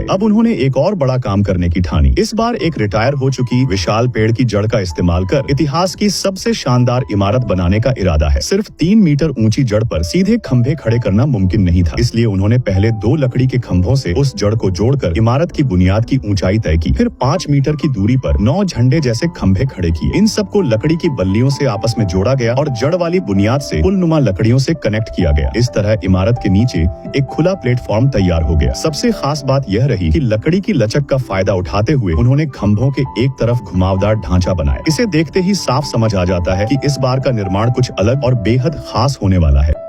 गए। अब उन्होंने एक और बड़ा काम करने की ठानी। इस बार एक रिटायर हो चुकी विशाल पेड़ की जड़ का इस्तेमाल कर इतिहास की सबसे शानदार इमारत बनाने का इरादा है। सिर्फ 3 मीटर ऊंची जड़ पर सीधे खंभे खड़े करना मुमकिन नहीं था, इसलिए उन्होंने पहले 2 लकड़ी के खंभों से उस जड़ को जोड़कर इमारत की बुनियाद की ऊंचाई तय की। फिर 5 मीटर की दूरी पर 9 झंडे जैसे खंभे खड़े किए। इन सबको लकड़ी की बल्लियों से आपस में जोड़ा गया और जड़ वाली बुनियाद से पुलनुमा लकड़ियों से कनेक्ट किया गया। इस तरह इमारत के नीचे एक खुला प्लेटफॉर्म तैयार हो गया। सबसे खास बात यह रही कि लकड़ी की लचक का फायदा उठाते हुए उन्होंने खंभों के एक तरफ घुमावदार ढांचा बनाया। इसे देखते ही साफ समझ आ जाता है कि इस बार का निर्माण कुछ अलग और बेहद खास होने वाला है।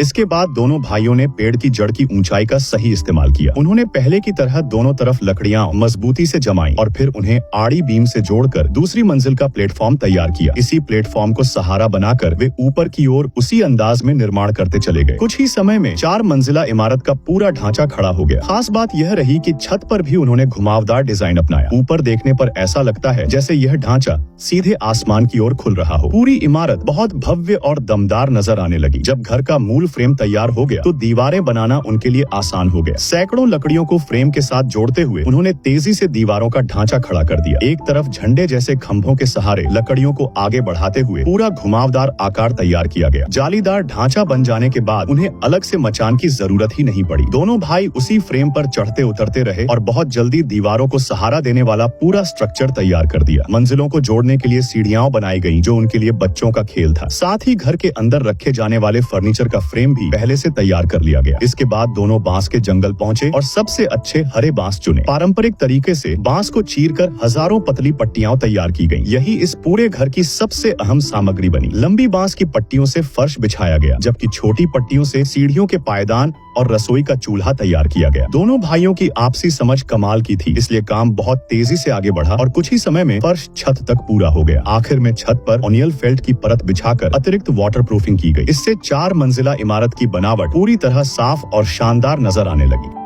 इसके बाद दोनों भाइयों ने पेड़ की जड़ की ऊंचाई का सही इस्तेमाल किया। उन्होंने पहले की तरह दोनों तरफ लकड़ियां मजबूती से जमाई और फिर उन्हें आड़ी बीम से जोड़कर दूसरी मंजिल का प्लेटफॉर्म तैयार किया। इसी प्लेटफॉर्म को सहारा बनाकर वे ऊपर की ओर उसी अंदाज में निर्माण करते चले गए। कुछ ही समय में 4 मंजिला इमारत का पूरा ढांचा खड़ा हो गया। खास बात यह रही कि छत पर भी उन्होंने घुमावदार डिजाइन अपनाया। ऊपर देखने पर ऐसा लगता है जैसे यह ढांचा सीधे आसमान की ओर खुल रहा हो। पूरी इमारत बहुत भव्य और दमदार नजर आने लगी। जब घर का मूल फ्रेम तैयार हो गया तो दीवारें बनाना उनके लिए आसान हो गया। सैकड़ों लकड़ियों को फ्रेम के साथ जोड़ते हुए उन्होंने तेजी से दीवारों का ढांचा खड़ा कर दिया। एक तरफ झंडे जैसे खंभों के सहारे लकड़ियों को आगे बढ़ाते हुए पूरा घुमावदार आकार तैयार किया गया। जालीदार ढांचा बन जाने के बाद उन्हें अलग से मचान की जरूरत ही नहीं पड़ी। दोनों भाई उसी फ्रेम पर चढ़ते उतरते रहे और बहुत जल्दी दीवारों को सहारा देने वाला पूरा स्ट्रक्चर तैयार कर दिया। मंजिलों को जोड़ने के लिए सीढ़ियां बनाई गयी जो उनके लिए बच्चों का खेल था। साथ ही घर के अंदर रखे जाने वाले फर्नीचर का फ्रेम भी पहले से तैयार कर लिया गया। इसके बाद दोनों बांस के जंगल पहुंचे और सबसे अच्छे हरे बांस चुने। पारंपरिक तरीके से बांस को चीरकर हजारों पतली पट्टियां तैयार की गईं। यही इस पूरे घर की सबसे अहम सामग्री बनी। लंबी बांस की पट्टियों से फर्श बिछाया गया, जबकि छोटी पट्टियों से सीढ़ियों के पायदान और रसोई का चूल्हा तैयार किया गया। दोनों भाइयों की आपसी समझ कमाल की थी, इसलिए काम बहुत तेजी से आगे बढ़ा और कुछ ही समय में फर्श छत तक पूरा हो गया। आखिर में छत पर ओनियल फेल्ट की परत बिछाकर अतिरिक्त वाटरप्रूफिंग की गई। इससे 4 मंजिला इमारत की बनावट पूरी तरह साफ और शानदार नजर आने लगी।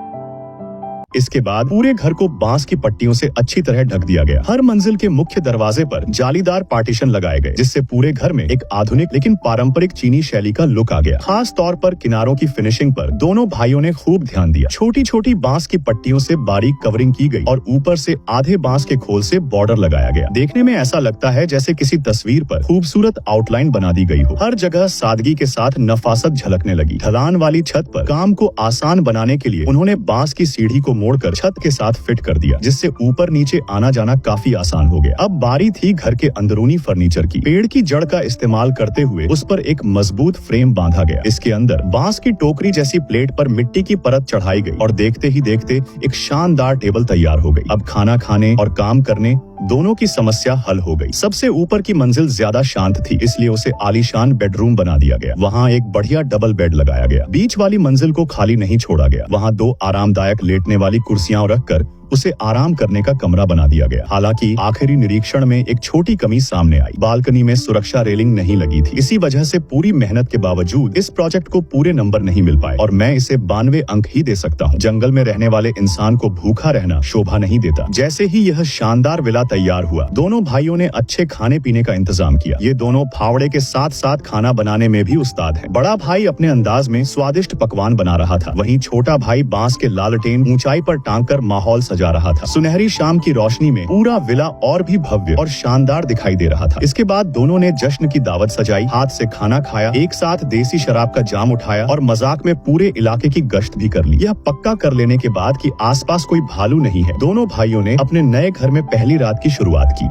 इसके बाद पूरे घर को बांस की पट्टियों से अच्छी तरह ढक दिया गया। हर मंजिल के मुख्य दरवाजे पर जालीदार पार्टीशन लगाए गए, जिससे पूरे घर में एक आधुनिक लेकिन पारंपरिक चीनी शैली का लुक आ गया। खास तौर पर किनारों की फिनिशिंग पर दोनों भाइयों ने खूब ध्यान दिया। छोटी छोटी बांस की पट्टियों से बारीक कवरिंग की गई और ऊपर से आधे बांस के खोल से बॉर्डर लगाया गया। देखने में ऐसा लगता है जैसे किसी तस्वीर पर खूबसूरत आउटलाइन बना दी गई हो। हर जगह सादगी के साथ नफासत झलकने लगी। ढलान वाली छत पर काम को आसान बनाने के लिए उन्होंने बांस की सीढ़ी को मोड़कर छत के साथ फिट कर दिया, जिससे ऊपर नीचे आना जाना काफी आसान हो गया। अब बारी थी घर के अंदरूनी फर्नीचर की। पेड़ की जड़ का इस्तेमाल करते हुए उस पर एक मजबूत फ्रेम बांधा गया। इसके अंदर बांस की टोकरी जैसी प्लेट पर मिट्टी की परत चढ़ाई गई और देखते ही देखते एक शानदार टेबल तैयार हो गई। अब खाना खाने और काम करने दोनों की समस्या हल हो गई। सबसे ऊपर की मंजिल ज्यादा शांत थी, इसलिए उसे आलीशान बेडरूम बना दिया गया। वहाँ एक बढ़िया डबल बेड लगाया गया। बीच वाली मंजिल को खाली नहीं छोड़ा गया। वहाँ 2 आरामदायक लेटने वाली कुर्सियां रखकर उसे आराम करने का कमरा बना दिया गया। हालांकि आखिरी निरीक्षण में एक छोटी कमी सामने आई। बालकनी में सुरक्षा रेलिंग नहीं लगी थी। इसी वजह से पूरी मेहनत के बावजूद इस प्रोजेक्ट को पूरे नंबर नहीं मिल पाए और मैं इसे 92 अंक ही दे सकता हूँ। जंगल में रहने वाले इंसान को भूखा रहना शोभा नहीं देता। जैसे ही यह शानदार विला तैयार हुआ, दोनों भाइयों ने अच्छे खाने पीने का इंतजाम किया। ये दोनों फावड़े के साथ साथ खाना बनाने में भी उस्ताद हैं। बड़ा भाई अपने अंदाज में स्वादिष्ट पकवान बना रहा था, वहीं छोटा भाई बांस के लालटेन ऊंचाई पर टांगकर माहौल जा रहा था। सुनहरी शाम की रोशनी में पूरा विला और भी भव्य और शानदार दिखाई दे रहा था। इसके बाद दोनों ने जश्न की दावत सजाई, हाथ से खाना खाया, एक साथ देसी शराब का जाम उठाया और मजाक में पूरे इलाके की गश्त भी कर ली। यह पक्का कर लेने के बाद कि आसपास कोई भालू नहीं है, दोनों भाइयों ने अपने नए घर में पहली रात की शुरुआत की।